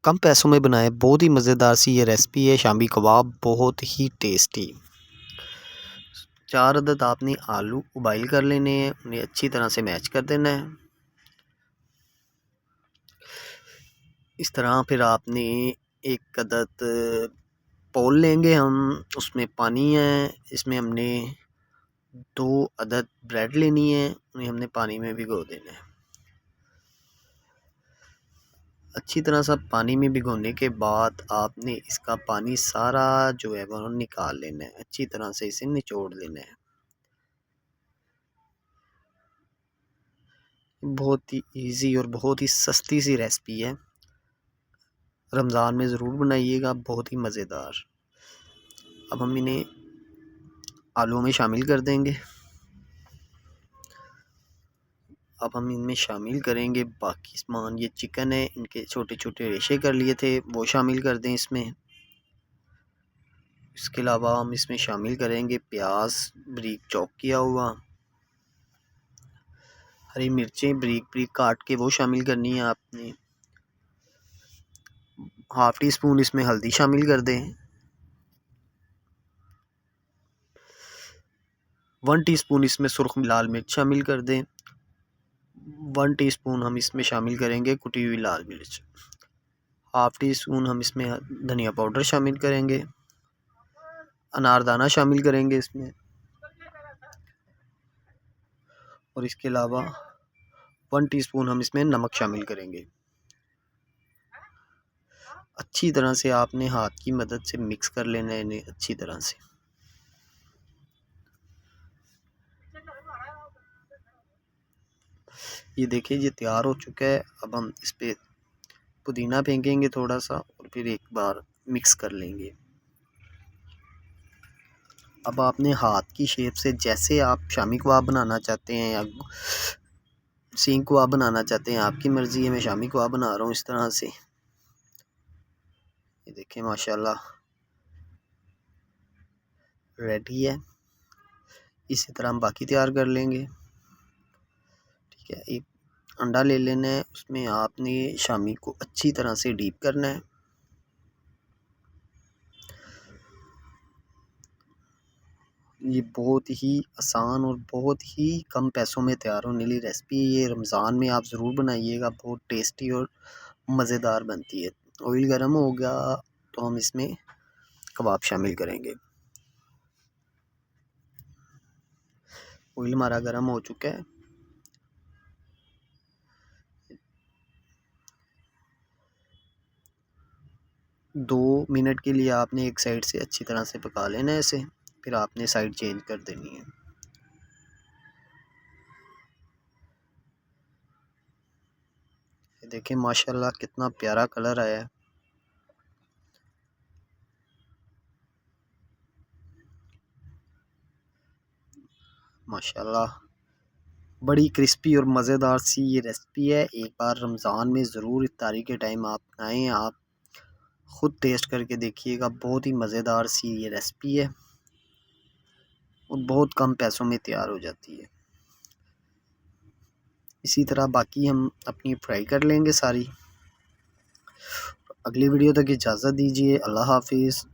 कम पैसों में बनाए बहुत ही मज़ेदार सी ये रेसिपी है शामी कबाब, बहुत ही टेस्टी। 4 अदद आपने आलू उबाइल कर लेने हैं, उन्हें अच्छी तरह से मैश कर देना है। इस तरह फिर आपने एक अदद पोल लेंगे हम, उसमें पानी है, इसमें हमने 2 अदद ब्रेड लेनी है, उन्हें हमने पानी में भिगो देना है। अच्छी तरह से पानी में भिगोने के बाद आपने इसका पानी सारा जो है वो निकाल लेना है, अच्छी तरह से इसे निचोड़ लेना है। बहुत ही इजी और बहुत ही सस्ती सी रेसिपी है, रमज़ान में ज़रूर बनाइएगा, बहुत ही मज़ेदार। अब हम इन्हें आलू में शामिल कर देंगे। अब हम इनमें शामिल करेंगे बाकी सामान, ये चिकन है, इनके छोटे छोटे रेशे कर लिए थे वो शामिल कर दें इसमें। इसके अलावा हम इसमें शामिल करेंगे प्याज बारीक चॉप किया हुआ, हरी मिर्चें बारीक बारीक काट के वो शामिल करनी है आपने। हाफ़ टी स्पून इसमें हल्दी शामिल कर दें। 1 टीस्पून इसमें सुर्ख लाल मिर्च शामिल कर दें। 1 टीस्पून हम इसमें शामिल करेंगे कुटी हुई लाल मिर्च। हाफ़ टी स्पून हम इसमें धनिया पाउडर शामिल करेंगे। अनारदाना शामिल करेंगे इसमें, और इसके अलावा 1 टीस्पून हम इसमें नमक शामिल करेंगे। अच्छी तरह से आपने हाथ की मदद से मिक्स कर लेना है इन्हें अच्छी तरह से। ये देखिए ये तैयार हो चुका है। अब हम इस पे पुदीना फेंकेंगे थोड़ा सा और फिर एक बार मिक्स कर लेंगे। अब आपने हाथ की शेप से, जैसे आप शामी कबाब बनाना चाहते हैं या सींग कबाब बनाना चाहते हैं, आपकी मर्ज़ी है। मैं शामी कबाब बना रहा हूँ इस तरह से। ये देखें माशाल्लाह रेडी है। इसी तरह हम बाकी तैयार कर लेंगे। ठीक है, एक अंडा ले लेना है, उसमें आपने शामी को अच्छी तरह से डीप करना है। ये बहुत ही आसान और बहुत ही कम पैसों में तैयार होने वाली रेसिपी है। ये रमज़ान में आप ज़रूर बनाइएगा, बहुत टेस्टी और मज़ेदार बनती है। ऑयल गर्म हो गया तो हम इसमें कबाब शामिल करेंगे। ऑयल हमारा गर्म हो चुका है। दो मिनट के लिए आपने एक साइड से अच्छी तरह से पका लेना है इसे, फिर आपने साइड चेंज कर देनी है। देखें माशाल्लाह कितना प्यारा कलर आया है। माशाल्लाह बड़ी क्रिस्पी और मज़ेदार सी ये रेसिपी है। एक बार रमज़ान में ज़रूर इफ्तारी के टाइम आप बनाएं, आप ख़ुद टेस्ट करके देखिएगा, बहुत ही मज़ेदार सी ये रेसिपी है और बहुत कम पैसों में तैयार हो जाती है। इसी तरह बाकी हम अपनी फ्राई कर लेंगे सारी। अगली वीडियो तक इजाज़त दीजिए। अल्लाह हाफिज़।